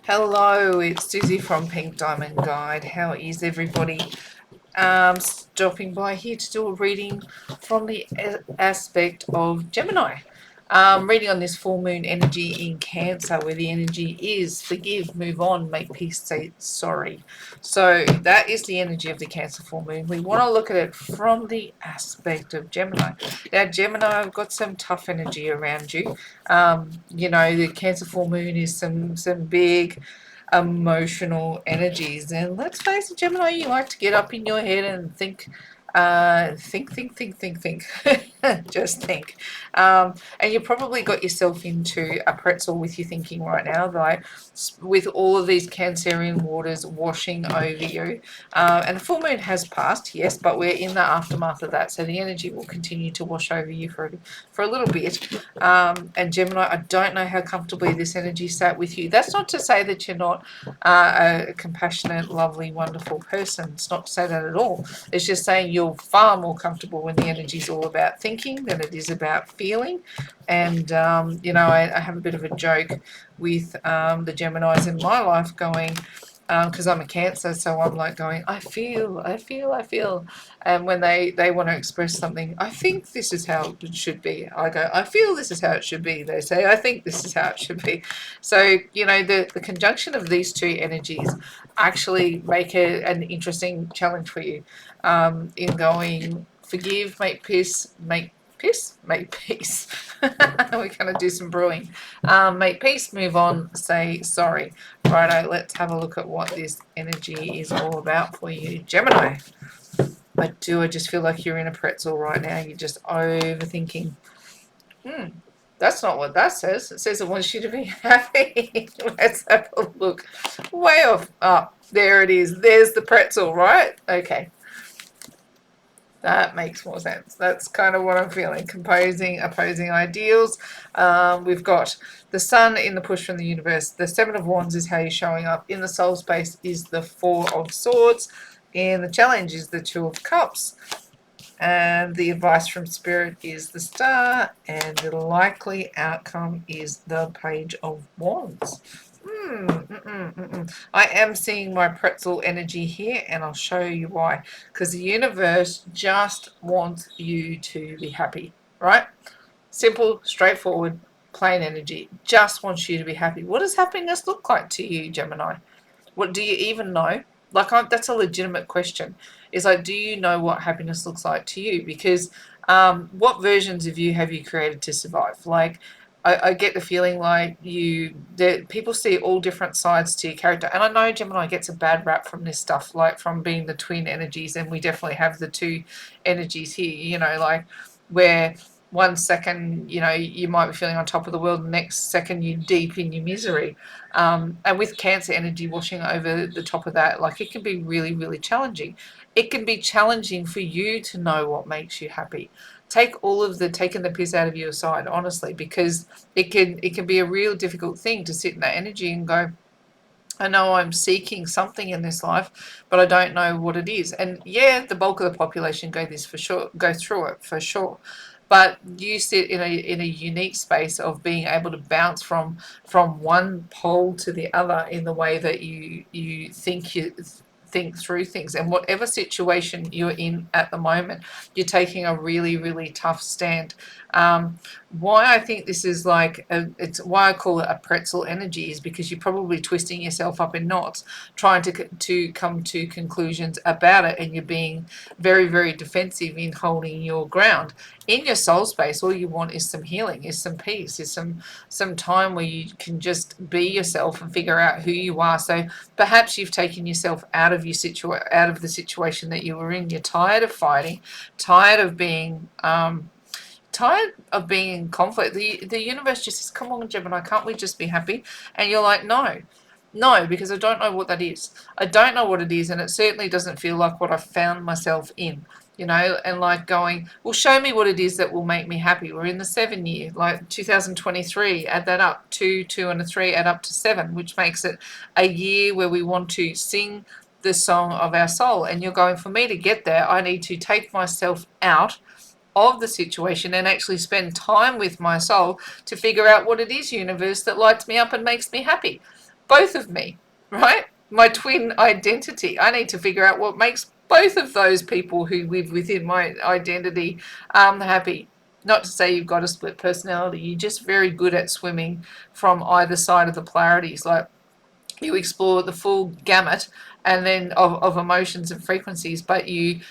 Hello, it's Susie from Pink Diamond Guide. How is everybody? Stopping by here to do a reading from the aspect of Gemini. Reading on this full moon energy in Cancer, where the energy is forgive, move on, make peace, say sorry. So that is the energy of the Cancer full moon. We want to look at it from the aspect of Gemini. Now, Gemini, I've got some tough energy around you. The Cancer full moon is some big emotional energies. And let's face it, Gemini, you like to get up in your head and think. Think. Just think. And you probably got yourself into a pretzel with your thinking right now, like with all of these Cancerian waters washing over you. And the full moon has passed, yes, but we're in the aftermath of that, so the energy will continue to wash over you for a little bit. And Gemini, I don't know how comfortably this energy sat with you. That's not to say that you're not a compassionate, lovely, wonderful person. It's not to say that at all. It's just saying you're far more comfortable when the energy is all about thinking than it is about feeling. And, I have a bit of a joke with the Geminis in my life going, because I'm a Cancer, so I'm like going, I feel. And when they want to express something, I think this is how it should be. I go, I feel this is how it should be. They say, I think this is how it should be. So, the conjunction of these two energies actually make an interesting challenge for you in going, forgive, make peace, make peace. We're going to do some brewing. Make peace, move on, say sorry. Righto, let's have a look at what this energy is all about for you, Gemini. I just feel like you're in a pretzel right now. You're just overthinking. That's not what that says. It says it wants you to be happy. Let's have a look. Way off. Oh, there it is. There's the pretzel, right? Okay. That makes more sense. That's kind of what I'm feeling. Composing opposing ideals. We've got the Sun in the push from the universe. The Seven of Wands is how you're showing up. In the soul space is the Four of Swords. And the challenge is the Two of Cups. And the advice from Spirit is the Star. And the likely outcome is the Page of Wands. I am seeing my pretzel energy here, and I'll show you why. Because the universe just wants you to be happy, right? Simple, straightforward, plain energy. Just wants you to be happy. What does happiness look like to you, Gemini? What do you even know? That's a legitimate question. Is like, do you know what happiness looks like to you? Because what versions of you have you created to survive? Like, I get the feeling like people see all different sides to your character. And I know Gemini gets a bad rap from this stuff, like from being the twin energies, and we definitely have the two energies here, like where 1 second, you might be feeling on top of the world, the next second you're deep in your misery. And with Cancer energy washing over the top of that, like it can be really, really challenging. It can be challenging for you to know what makes you happy. Take all of the taking the piss out of you aside, honestly, because it can be a real difficult thing to sit in that energy and go, I know I'm seeking something in this life, but I don't know what it is. And yeah, the bulk of the population go through it for sure. But you sit in a unique space of being able to bounce from one pole to the other in the way that you think through things. And whatever situation you're in at the moment, you're taking a really, really tough stand. Why I think this is it's why I call it a pretzel energy is because you're probably twisting yourself up in knots trying to come to conclusions about it, and you're being very, very defensive in holding your ground. In your soul space, all you want is some healing, is some peace, is some time where you can just be yourself and figure out who you are. So perhaps you've taken yourself out of the situation that you were in. You're tired of fighting, tired of being in conflict. The universe just says, come on, Gemini, can't we just be happy? And you're like, no, because I don't know what that is. I don't know what it is, and it certainly doesn't feel like what I found myself in, and like going, well, show me what it is that will make me happy. We're in the 7 year, like 2023, add that up, 2, and a 3, add up to 7, which makes it a year where we want to sing the song of our soul. And you're going, for me to get there, I need to take myself out of the situation and actually spend time with my soul to figure out what it is, universe, that lights me up and makes me happy. both of me, right? My twin identity. I need to figure out what makes both of those people who live within my identity happy. Not to say you've got a split personality, you're just very good at swimming from either side of the polarities. Like, you explore the full gamut and then of emotions and frequencies, but you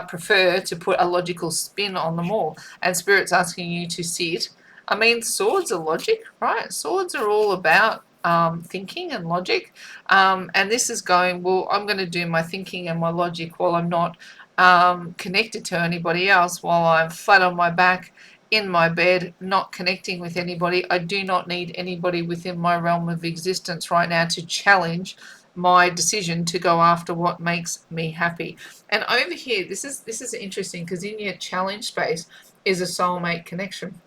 prefer to put a logical spin on them all. And Spirit's asking you to sit. I mean, swords are logic, right? Swords are all about thinking and logic. And this is going, well, I'm going to do my thinking and my logic while I'm not connected to anybody else, while I'm flat on my back in my bed, not connecting with anybody. I do not need anybody within my realm of existence right now to challenge my decision to go after what makes me happy. And over here, this is interesting, because in your challenge space is a soulmate connection.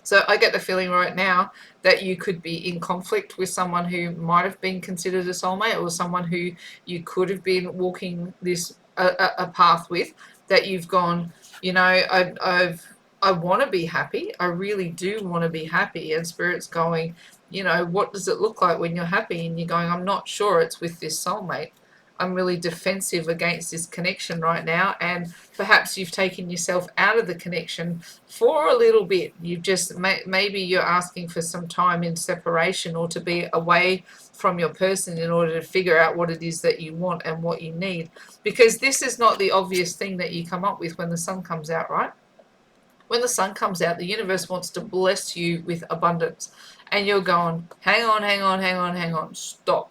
So I get the feeling right now that you could be in conflict with someone who might have been considered a soulmate, or someone who you could have been walking this a path with, that you've gone, you know, I want to be happy. I really do want to be happy. And Spirit's going, you know, what does it look like when you're happy? And you're going, I'm not sure it's with this soulmate. I'm really defensive against this connection right now. And perhaps you've taken yourself out of the connection for a little bit. You've just, maybe you're asking for some time in separation, or to be away from your person in order to figure out what it is that you want and what you need. Because this is not the obvious thing that you come up with when the sun comes out, right? When the sun comes out, the universe wants to bless you with abundance. And you're going, hang on, hang on, hang on, hang on, stop.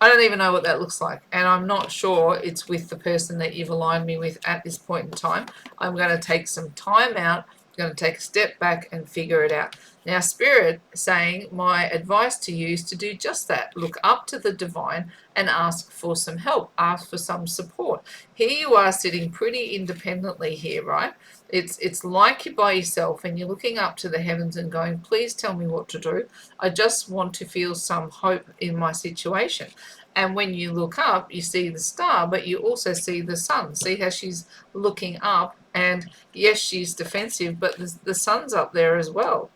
I don't even know what that looks like. And I'm not sure it's with the person that you've aligned me with at this point in time. I'm going to take some time out. I'm going to take a step back and figure it out. Now, Spirit saying, my advice to you is to do just that. Look up to the divine and ask for some help. Ask for some support. Here you are sitting pretty independently here, right? It's like you're by yourself and you're looking up to the heavens and going, please tell me what to do. I just want to feel some hope in my situation. And when you look up, you see the star, but you also see the sun. See how she's looking up, and yes, she's defensive, but the sun's up there as well,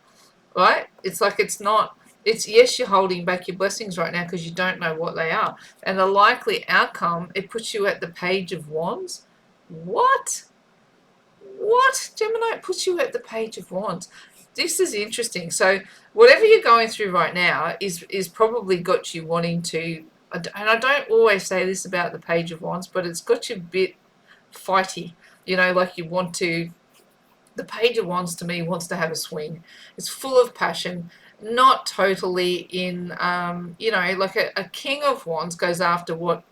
right? It's like, it's not, it's, yes, you're holding back your blessings right now because you don't know what they are. And the likely outcome, it puts you at the Page of Wands. What? What? Gemini, it puts you at the Page of Wands. This is interesting. So whatever you're going through right now is probably got you wanting to, and I don't always say this about the Page of Wands, but it's got you a bit fighty, you know, like you want to, the Page of Wands to me wants to have a swing. It's full of passion, not totally in, you know, like a King of Wands goes after what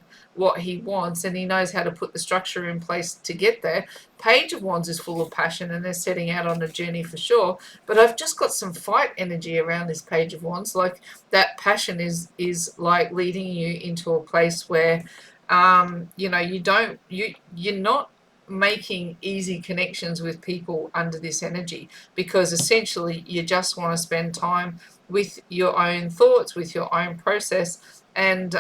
he wants, and he knows how to put the structure in place to get there. Page of Wands is full of passion, and they're setting out on a journey for sure. But I've just got some fight energy around this Page of Wands. Like, that passion is like leading you into a place where, you know, you're not making easy connections with people under this energy, because essentially you just want to spend time with your own thoughts, with your own process. And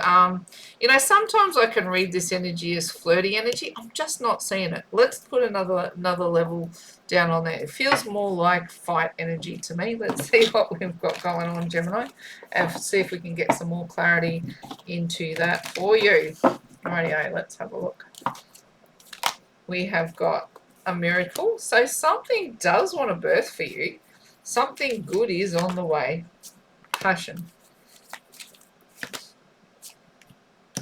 you know, sometimes I can read this energy as flirty energy. I'm just not seeing it. Let's put another level down on there. It feels more like fight energy to me. Let's see what we've got going on, Gemini, and see if we can get some more clarity into that for you. Rightio, let's have a look. We have got a miracle. So something does want to birth for you. Something good is on the way. Passion.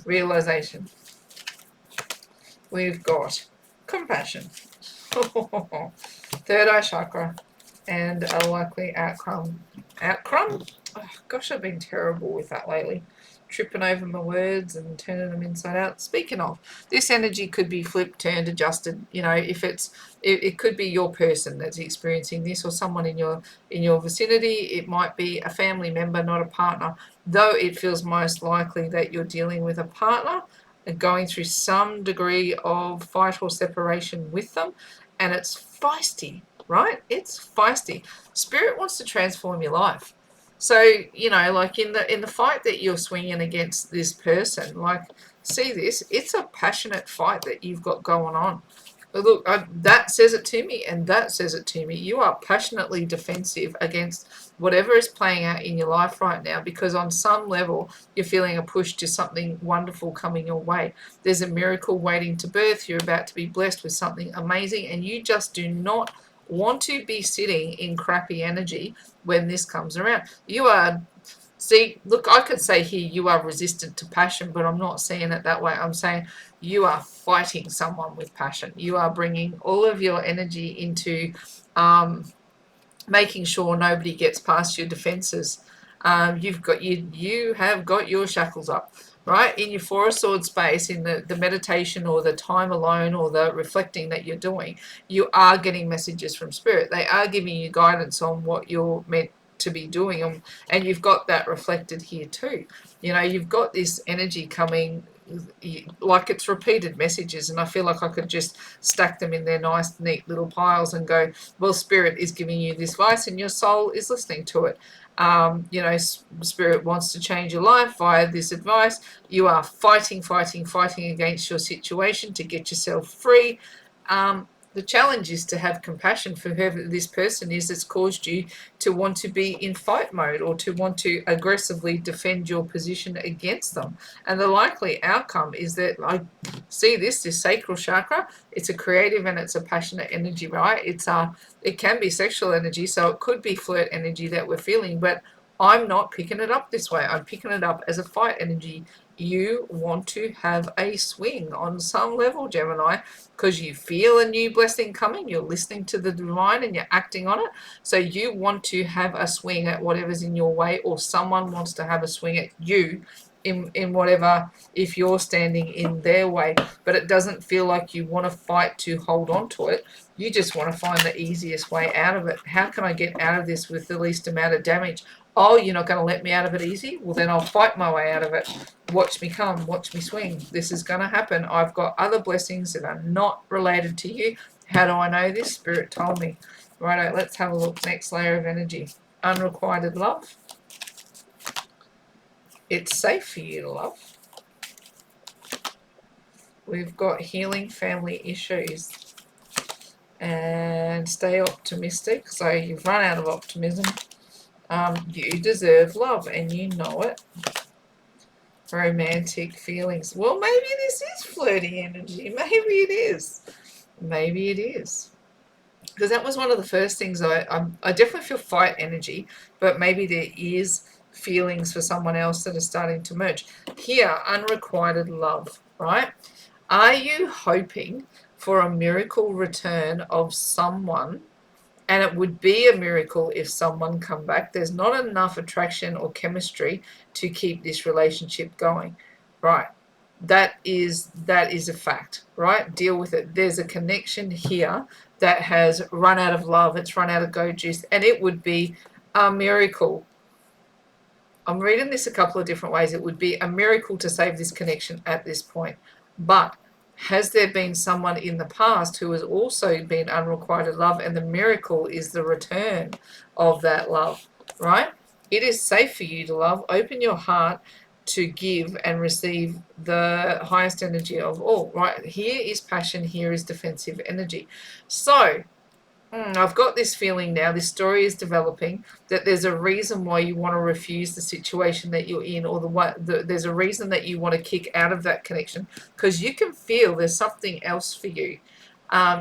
Realization. We've got compassion. Third eye chakra. And a likely outcome. Outcome? Oh, gosh, I've been terrible with that lately. Tripping over my words and turning them inside out. Speaking of, this energy could be flipped, turned, adjusted. You know, if it could be your person that's experiencing this, or someone in your vicinity. It might be a family member, not a partner. Though it feels most likely that you're dealing with a partner and going through some degree of fight or separation with them, and it's feisty, right? It's feisty. Spirit wants to transform your life. So, you know, like in the fight that you're swinging against this person, like, see this, it's a passionate fight that you've got going on. Look, that says it to me, and that says it to me. You are passionately defensive against whatever is playing out in your life right now, because on some level you're feeling a push to something wonderful coming your way. There's a miracle waiting to birth. You're about to be blessed with something amazing, and you just do not want to be sitting in crappy energy when this comes around. You are, see, look, I could say here you are resistant to passion, but I'm not saying it that way. I'm saying you are fighting someone with passion. You are bringing all of your energy into making sure nobody gets past your defenses. You have got your shackles up, right? In your Four of Swords space, in the meditation or the time alone or the reflecting that you're doing, you are getting messages from Spirit. They are giving you guidance on what you're meant to be doing, and you've got that reflected here too. You know, you've got this energy coming like it's repeated messages, and I feel like I could just stack them in their nice neat little piles and go, well, Spirit is giving you this advice and your soul is listening to it. You know, Spirit wants to change your life via this advice. You are fighting against your situation to get yourself free. The challenge is to have compassion for whoever this person is that's caused you to want to be in fight mode or to want to aggressively defend your position against them. And the likely outcome is that I see this sacral chakra. It's a creative and it's a passionate energy, right? It can be sexual energy, so it could be flirt energy that we're feeling, but I'm not picking it up this way. I'm picking it up as a fight energy. You want to have a swing on some level, Gemini, because you feel a new blessing coming. You're listening to the divine and you're acting on it. So you want to have a swing at whatever's in your way, or someone wants to have a swing at you in whatever, if you're standing in their way. But it doesn't feel like you want to fight to hold on to it. You just want to find the easiest way out of it. How can I get out of this with the least amount of damage? Oh, you're not going to let me out of it easy? Well, then I'll fight my way out of it. Watch me come, watch me swing. This is going to happen. I've got other blessings that are not related to you. How do I know this? Spirit told me. Righto, let's have a look. Next layer of energy. Unrequited love. It's safe for you to love. We've got healing family issues. And stay optimistic. So you've run out of optimism. You deserve love and you know it. Romantic feelings. Well, maybe this is flirty energy. Maybe it is. Maybe it is. Because that was one of the first things I definitely feel fight energy, but maybe there is feelings for someone else that are starting to merge. Here, unrequited love, right? Are you hoping for a miracle return of someone? And it would be a miracle if someone come back. There's not enough attraction or chemistry to keep this relationship going, right? That is a fact, right? Deal with it. There's a connection here that has run out of love. It's run out of go juice, and it would be a miracle. I'm reading this a couple of different ways. It would be a miracle to save this connection at this point, but has there been someone in the past who has also been unrequited love, and the miracle is the return of that love, right? It is safe for you to love. Open your heart to give and receive the highest energy of all, right? Here is passion, here is defensive energy. So I've got this feeling now, this story is developing, that there's a reason why you want to refuse the situation that you're in, or there's a reason that you want to kick out of that connection, because you can feel there's something else for you.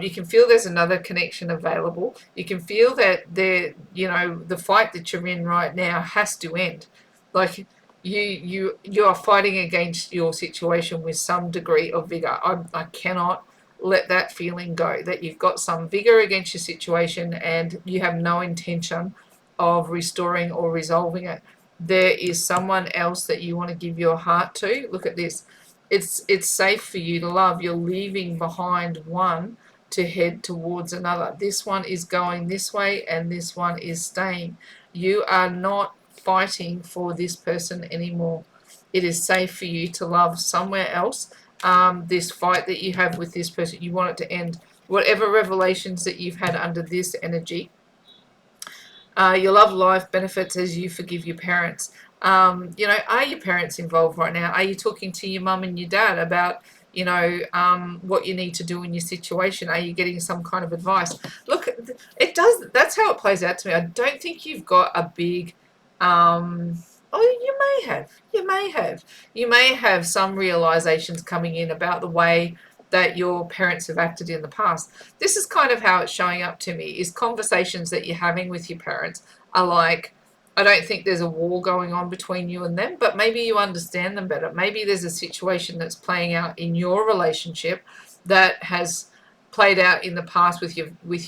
You can feel there's another connection available. You can feel that the fight that you're in right now has to end. Like you are fighting against your situation with some degree of vigor. I cannot let that feeling go, that you've got some vigor against your situation and you have no intention of restoring or resolving it. There is someone else that you want to give your heart to. Look at this. It's safe for you to love. You're leaving behind one to head towards another. This one is going this way and this one is staying. You are not fighting for this person anymore. It is safe for you to love somewhere else. This fight that you have with this person, you want it to end. Whatever revelations that you've had under this energy, your love life benefits as you forgive your parents. Are your parents involved right now? Are you talking to your mum and your dad about you know, what you need to do in your situation. Are you getting some kind of advice? Look, it does, that's how it plays out to me. I don't think you've got a big, oh, you may have some realizations coming in about the way that your parents have acted in the past. This is kind of how it's showing up to me, is conversations that you're having with your parents are like, I don't think there's a war going on between you and them, but maybe you understand them better. Maybe there's a situation that's playing out in your relationship that has played out in the past with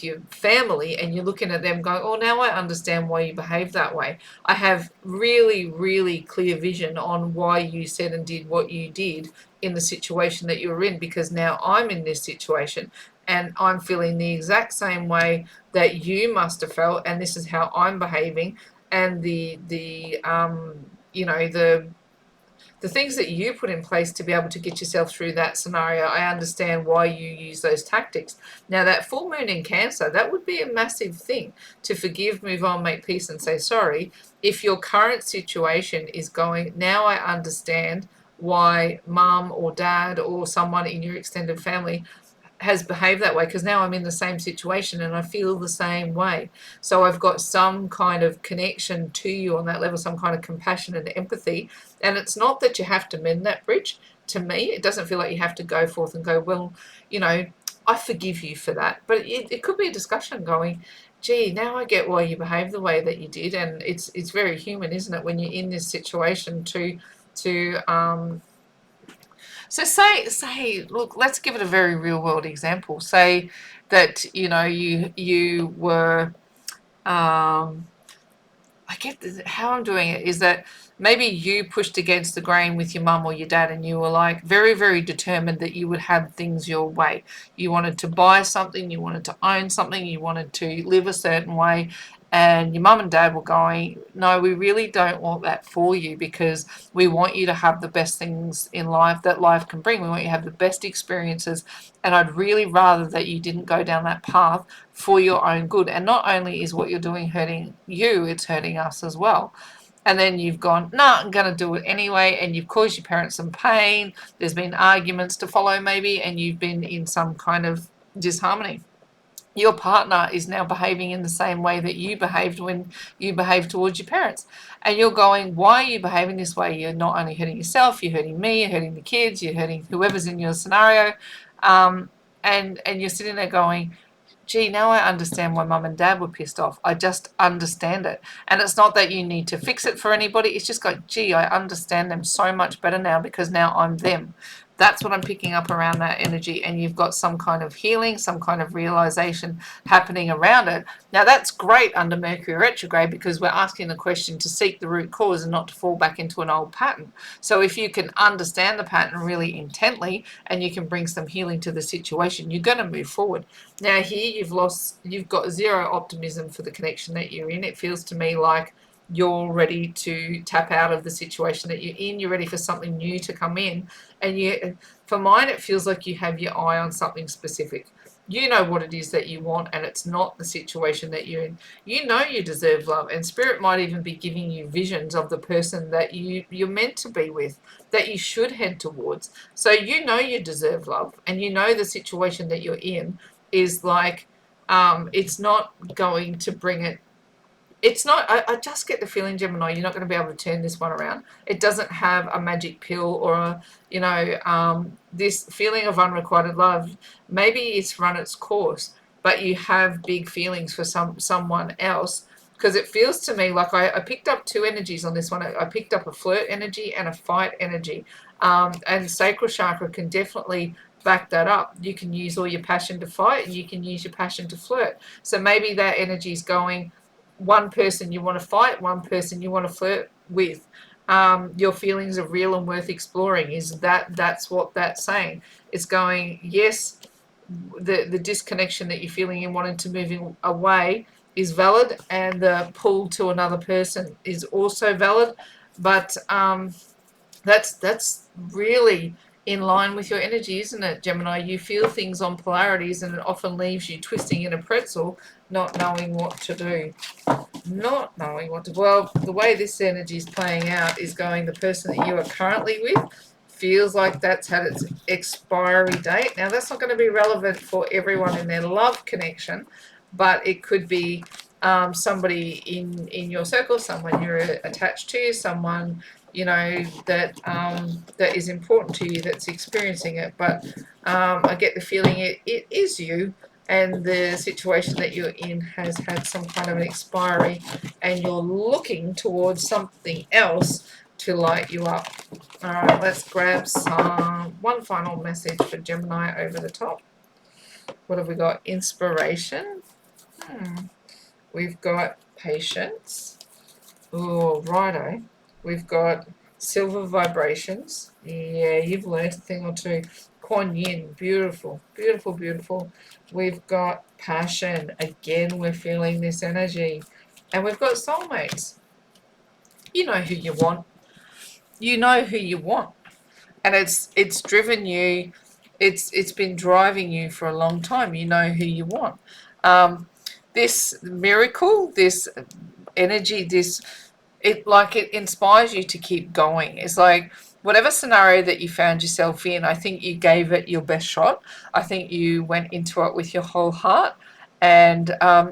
your family, and you're looking at them going, oh, now I understand why you behave that way. I have really, really clear vision on why you said and did what you did in the situation that you were in, because now I'm in this situation and I'm feeling the exact same way that you must have felt, and this is how I'm behaving. And you know, the things that you put in place to be able to get yourself through that scenario, I understand why you use those tactics. Now, that full moon in Cancer, that would be a massive thing, to forgive, move on, make peace, and say sorry. If your current situation is going, now I understand why mum or dad or someone in your extended family has behaved that way, because now I'm in the same situation and I feel the same way. So I've got some kind of connection to you on that level, some kind of compassion and empathy. And it's not that you have to mend that bridge. To me, it doesn't feel like you have to go forth and go, well, you know, I forgive you for that. But it could be a discussion going, gee, now I get why you behaved the way that you did. And it's very human, isn't it, when you're in this situation to so say, look, let's give it a very real world example. Say that, you know, you were, I get this, how I'm doing it is that maybe you pushed against the grain with your mum or your dad, and you were like very, very determined that you would have things your way. You wanted to buy something, you wanted to own something, you wanted to live a certain way. And your mum and dad were going, no, we really don't want that for you, because we want you to have the best things in life that life can bring. We want you to have the best experiences. And I'd really rather that you didn't go down that path for your own good. And not only is what you're doing hurting you, it's hurting us as well. And then you've gone, no, I'm going to do it anyway. And you've caused your parents some pain. There's been arguments to follow maybe, and you've been in some kind of disharmony. Your partner is now behaving in the same way that you behaved when you behaved towards your parents. And you're going, why are you behaving this way? You're not only hurting yourself, you're hurting me, you're hurting the kids, you're hurting whoever's in your scenario. And you're sitting there going, gee, now I understand why mum and dad were pissed off. I just understand it. And it's not that you need to fix it for anybody. It's just like, gee, I understand them so much better now, because now I'm them. That's what I'm picking up around that energy. And you've got some kind of healing, some kind of realization happening around it. Now, that's great under Mercury retrograde, because we're asking the question to seek the root cause and not to fall back into an old pattern. So if you can understand the pattern really intently and you can bring some healing to the situation, you're going to move forward. Now, here you've got zero optimism for the connection that you're in. It feels to me like you're ready to tap out of the situation that you're in. You're ready for something new to come in. And for mine, it feels like you have your eye on something specific. You know what it is that you want, and it's not the situation that you're in. You know you deserve love, and Spirit might even be giving you visions of the person that you're meant to be with, that you should head towards. So you know you deserve love, and you know the situation that you're in is like, it's not going to bring it. It's not, I just get the feeling, Gemini, you're not going to be able to turn this one around. It doesn't have a magic pill or this feeling of unrequited love. Maybe it's run its course, but you have big feelings for someone else, because it feels to me like I picked up two energies on this one. I picked up a flirt energy and a fight energy. And sacral chakra can definitely back that up. You can use all your passion to fight, and you can use your passion to flirt. So maybe that energy is going, one person you want to fight, one person you want to flirt with. Your feelings are real and worth exploring. That's what that's saying. It's going, yes, the disconnection that you're feeling and wanting to moving away is valid, and the pull to another person is also valid. But that's really in line with your energy, isn't it, Gemini? You feel things on polarities, and it often leaves you twisting in a pretzel, not knowing what to do. Not knowing what to... Well, the way this energy is playing out is going, the person that you are currently with feels like that's had its expiry date. Now, that's not going to be relevant for everyone in their love connection, but it could be somebody in your circle, someone you're attached to, someone that is important to you that's experiencing it. But I get the feeling it is you, and the situation that you're in has had some kind of an expiry, and you're looking towards something else to light you up. All right, let's grab one final message for Gemini over the top. What have we got? Inspiration. We've got patience. Oh, righto. We've got silver vibrations. Yeah, you've learned a thing or two. Kuan Yin, beautiful, beautiful, beautiful. We've got passion. Again, we're feeling this energy. And we've got soulmates. You know who you want. You know who you want. And it's driven you. It's been driving you for a long time. You know who you want. This miracle, this energy, it inspires you to keep going. It's like whatever scenario that you found yourself in, I think you gave it your best shot. I think you went into it with your whole heart. And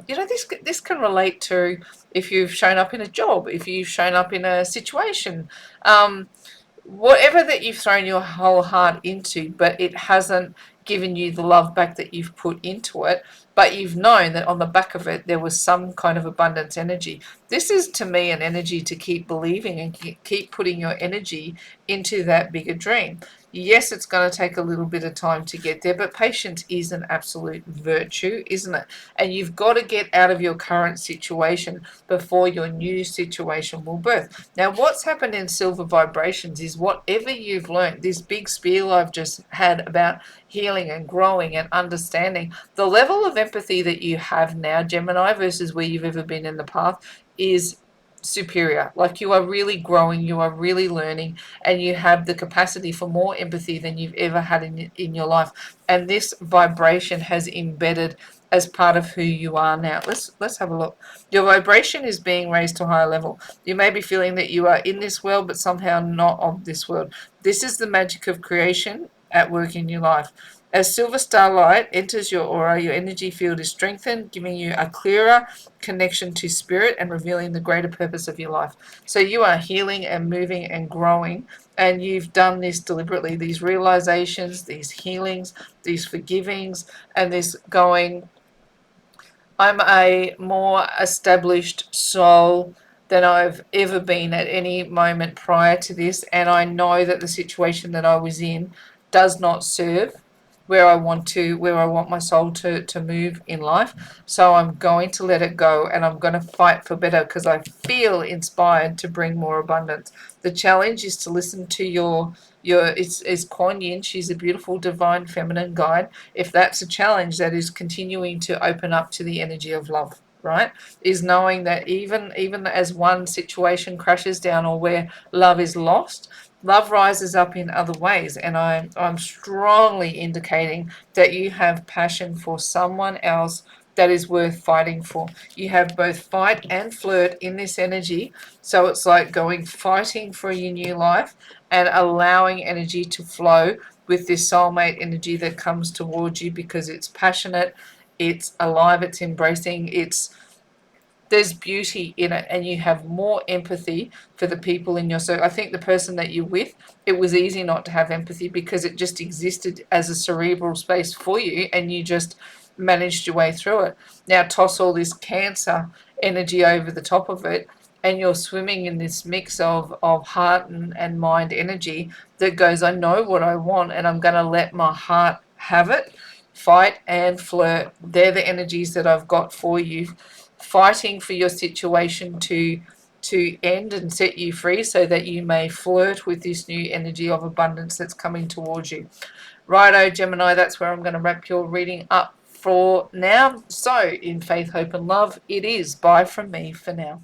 this can relate to if you've shown up in a job, if you've shown up in a situation, whatever that you've thrown your whole heart into, but it hasn't given you the love back that you've put into it, but you've known that on the back of it there was some kind of abundance energy. This is, to me, an energy to keep believing and keep putting your energy into that bigger dream. Yes, it's going to take a little bit of time to get there, but patience is an absolute virtue, isn't it? And you've got to get out of your current situation before your new situation will birth. Now, what's happened in silver vibrations is whatever you've learned, this big spiel I've just had about healing and growing and understanding, the level of empathy that you have now, Gemini, versus where you've ever been in the past is superior. Like, you are really growing, you are really learning, and you have the capacity for more empathy than you've ever had in your life. And this vibration has embedded as part of who you are now. Let's have a look. Your vibration is being raised to a higher level. You may be feeling that you are in this world, but somehow not of this world. This is the magic of creation at work in your life. As silver starlight enters your aura, your energy field is strengthened, giving you a clearer connection to spirit and revealing the greater purpose of your life. So you are healing and moving and growing, and you've done this deliberately. These realizations, these healings, these forgivings, and this going, I'm a more established soul than I've ever been at any moment prior to this, and I know that the situation that I was in does not serve where I want my soul to move in life. So I'm going to let it go, and I'm going to fight for better because I feel inspired to bring more abundance. The challenge is to listen to your it's Kuan Yin. She's a beautiful divine feminine guide. If that's a challenge, that is continuing to open up to the energy of love, right? Is knowing that even as one situation crashes down or where love is lost, love rises up in other ways. And I'm strongly indicating that you have passion for someone else that is worth fighting for. You have both fight and flirt in this energy. So it's like fighting for your new life and allowing energy to flow with this soulmate energy that comes towards you, because it's passionate, it's alive, it's embracing, there's beauty in it, and you have more empathy for the people in your circle. I think the person that you're with, it was easy not to have empathy because it just existed as a cerebral space for you, and you just managed your way through it. Now toss all this Cancer energy over the top of it, and you're swimming in this mix of heart and mind energy that goes, I know what I want, and I'm going to let my heart have it. Fight and flirt. They're the energies that I've got for you, fighting for your situation to end and set you free so that you may flirt with this new energy of abundance that's coming towards you. Righto, Gemini, that's where I'm going to wrap your reading up for now. So, in faith, hope, and love, it is bye from me for now.